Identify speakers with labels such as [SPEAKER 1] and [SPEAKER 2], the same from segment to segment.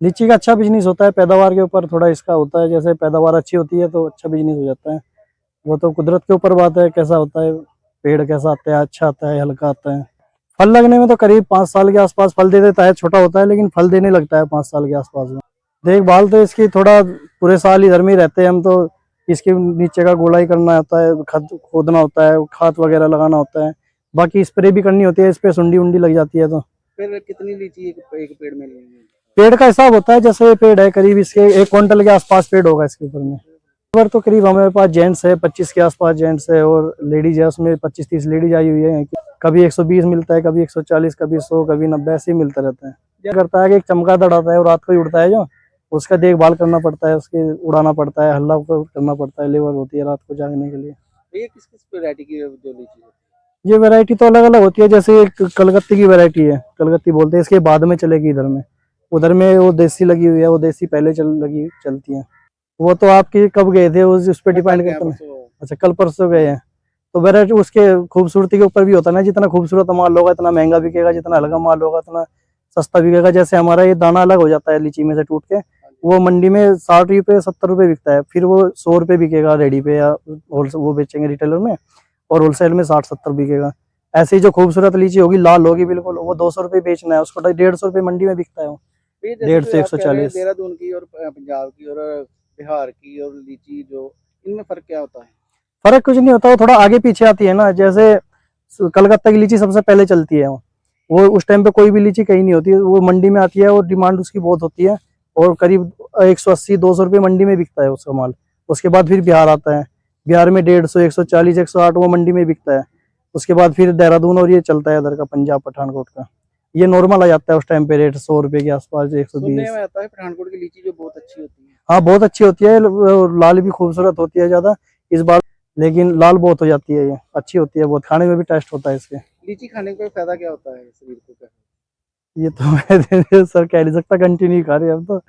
[SPEAKER 1] लीची का अच्छा बिजनेस होता है, पैदावार के ऊपर थोड़ा इसका होता है, जैसे पैदावार अच्छी होती है तो अच्छा बिजनेस हो जाता है। वो तो कुदरत के ऊपर बात है कैसा होता है, पेड़ कैसा आता है, अच्छा आता है, हल्का आता है। फल लगने में तो करीब 5 साल के आसपास फल दे देता है, छोटा होता है लेकिन फल देने लगता है 5 साल के आसपास में। देखभाल तो इसकी थोड़ा पूरे साल इधर में ही रहते हैं हम तो। इसके नीचे का गोलाई करना होता है, खद खोदना होता है, खाद वगैरह लगाना होता है, बाकी स्प्रे भी करनी होती है, इस पे सुंडी उंडी लग जाती है तो।
[SPEAKER 2] फिर कितनी लीची एक पेड़ में लेंगे?
[SPEAKER 1] पेड़ का हिसाब होता है, जैसे ये पेड़ है करीब इसके 1 क्विंटल के आसपास पेड़ होगा इसके ऊपर में। पर तो करीब हमारे पास जेंट्स है 25 के आसपास जेंट्स है, और लेडीज है उसमें 25-30 लेडीज आई हुई है। कभी 120 मिलता है, कभी 140, कभी 100, कभी 90, ऐसे ही मिलता रहता है। क्या करता है कि एक चमगादड़ आता है और रात को ही उड़ता है, जो उसका देखभाल करना पड़ता है, उसके उड़ाना पड़ता है, हल्ला करना पड़ता है, लेबर होती है रात को जागने के लिए।
[SPEAKER 2] ये किस किस वैरायटी की जो लीची है?
[SPEAKER 1] ये वैरायटी तो अलग अलग होती है, जैसे एक कलकत्ती की वैरायटी है, कलकत्ती बोलते हैं, इसके बाद में चलेगी इधर में। उधर में वो देसी लगी हुई है, वो देसी पहले चलती है। वो तो आपकी कब गए थे उस पर
[SPEAKER 2] मैं कल
[SPEAKER 1] डिपेंड
[SPEAKER 2] गया
[SPEAKER 1] करता है।
[SPEAKER 2] परसों।
[SPEAKER 1] अच्छा, कल परसों गए हैं। तो वैरायटी उसके खूबसूरती के ऊपर भी होता है ना, जितना खूबसूरत माल होगा इतना महंगा बिकेगा, जितना हल्का माल होगा उतना सस्ता बिकेगा। जैसे हमारा ये दाना अलग हो जाता है लीची में से टूट के, वो मंडी में 60 रुपये 70 रुपये बिकता है, फिर वो 100 रुपये बिकेगा रेडी पे, या वो बेचेंगे रिटेलर में, और होलसेल में 60-70 बिकेगा। ऐसे ही जो खूबसूरत लीची होगी, लाल होगी बिल्कुल, वो 200 रुपये बेचना है उसको, 150 रुपये मंडी में बिकता है वो।
[SPEAKER 2] ये जैसे
[SPEAKER 1] डेढ़
[SPEAKER 2] कि
[SPEAKER 1] सौ एक
[SPEAKER 2] आप
[SPEAKER 1] सौ
[SPEAKER 2] कह रहे हैं
[SPEAKER 1] चालीस
[SPEAKER 2] देहरादून की और पंजाब की और बिहार की और लीची, जो इनमें फर्क क्या होता है?
[SPEAKER 1] फर्क कुछ नहीं होता, वो थोड़ा आगे पीछे आती है ना। जैसे कलकत्ता की लीची सबसे पहले चलती है, वो उस टाइम पे कोई भी लीची कहीं नहीं होती, वो मंडी में आती है और डिमांड उसकी बहुत होती है, और करीब 180-200 रुपये मंडी में बिकता है उसका माल। उसके बाद फिर बिहार आता है, बिहार में 150, 140, 108 वो मंडी में बिकता है। उसके बाद फिर देहरादून, और ये चलता है इधर का पंजाब पठानकोट का। ये नॉर्मल आ जाता है उस टाइम पे रेट 100 रुपये के आसपास,
[SPEAKER 2] सुनने
[SPEAKER 1] 120।
[SPEAKER 2] में आता है पठानकोट की लीची जो बहुत अच्छी होती है।
[SPEAKER 1] हाँ बहुत अच्छी होती है, लाल भी खूबसूरत होती है ज्यादा इस बार, लेकिन लाल बहुत हो जाती है, ये अच्छी होती है बहुत, खाने में भी टेस्ट होता है इसके।
[SPEAKER 2] लीची खाने का फायदा क्या होता है शरीर को, क्या?
[SPEAKER 1] ये तो मैं सर कह नहीं सकता, कंटिन्यू खा रहे हैं हम तो।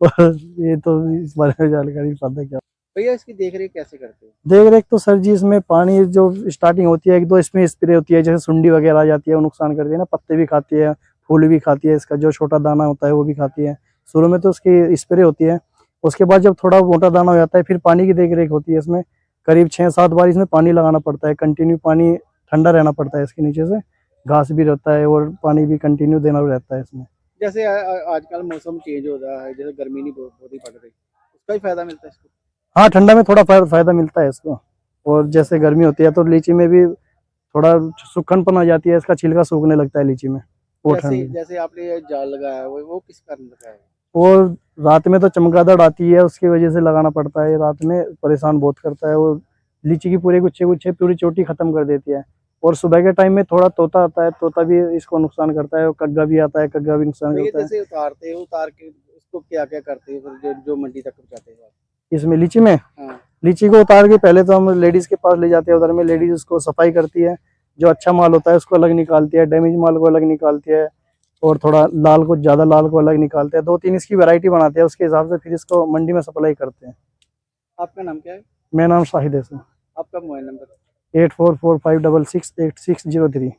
[SPEAKER 1] और ये तो इस बारे में जानकारी पता क्या।
[SPEAKER 2] भैया इसकी देख रेख कैसे करते हो?
[SPEAKER 1] देख रेख तो सर जी, इसमें पानी जो स्टार्टिंग होती है, एक दो इसमें स्प्रे होती है, जैसे सुंडी वगैरह आ जाती है वो नुकसान करती है ना, पत्ते भी खाती है, फूल भी खाती है, इसका जो छोटा दाना होता है वो भी खाती है। शुरू में तो उसकी स्प्रे होती है, उसके बाद जब थोड़ा मोटा दाना हो जाता है फिर पानी की देख रेख होती है इसमें। करीब 6-7 बार इसमें पानी लगाना पड़ता है, कंटिन्यू पानी ठंडा रहना पड़ता है इसके नीचे से, घास भी रहता है और पानी भी कंटिन्यू देना रहता है इसमें।
[SPEAKER 2] जैसे आजकल मौसम चेंज हो रहा है, जैसे गर्मी नहीं बहुत ही पड़ रही, उसका ही फायदा मिलता है इसको?
[SPEAKER 1] हाँ, ठंडा में थोड़ा फायदा मिलता है इसको। और जैसे गर्मी होती है तो लीची में भी थोड़ा सूखनपन आ जाती है, इसका छिलका सूखने लगता है लीची में, वो
[SPEAKER 2] जैसे
[SPEAKER 1] ठंड।
[SPEAKER 2] जैसे आपने ये जाल लगाया है वो किस कारण लगाया है?
[SPEAKER 1] वो रात में तो चमगादड़ आती है, उसकी वजह से लगाना पड़ता है, रात में परेशान बहुत करता है वो, लीची की पूरे गुच्छे गुच्छे पूरी चोटी खत्म कर देती है। और सुबह के टाइम में थोड़ा तोता आता है, तोता भी इसको नुकसान करता है, और कग्गा भी आता है, कग्गा भी नुकसान
[SPEAKER 2] भैया
[SPEAKER 1] करता है।
[SPEAKER 2] जैसे उतारते हो, उतार के उसको क्या क्या करते हो फिर जो मंडी तक पहुंचाते हो आप?
[SPEAKER 1] इसमें लीची में,
[SPEAKER 2] हाँ।
[SPEAKER 1] लीची को उतार के पहले तो हम लेडीज के पास ले जाते हैं, उधर में लेडीज उसको सफाई करती है, जो अच्छा माल होता है उसको अलग निकालती है, डैमेज माल को अलग निकालती है, और थोड़ा लाल को, ज्यादा लाल को अलग निकालते हैं, 2-3 इसकी वैरायटी बनाते हैं, उसके हिसाब से फिर इसको मंडी में सप्लाई करते हैं।
[SPEAKER 2] आपका नाम क्या है?
[SPEAKER 1] मेरा नाम शाहिद है सर।
[SPEAKER 2] आपका मोबाइल नंबर?
[SPEAKER 1] 8445668603।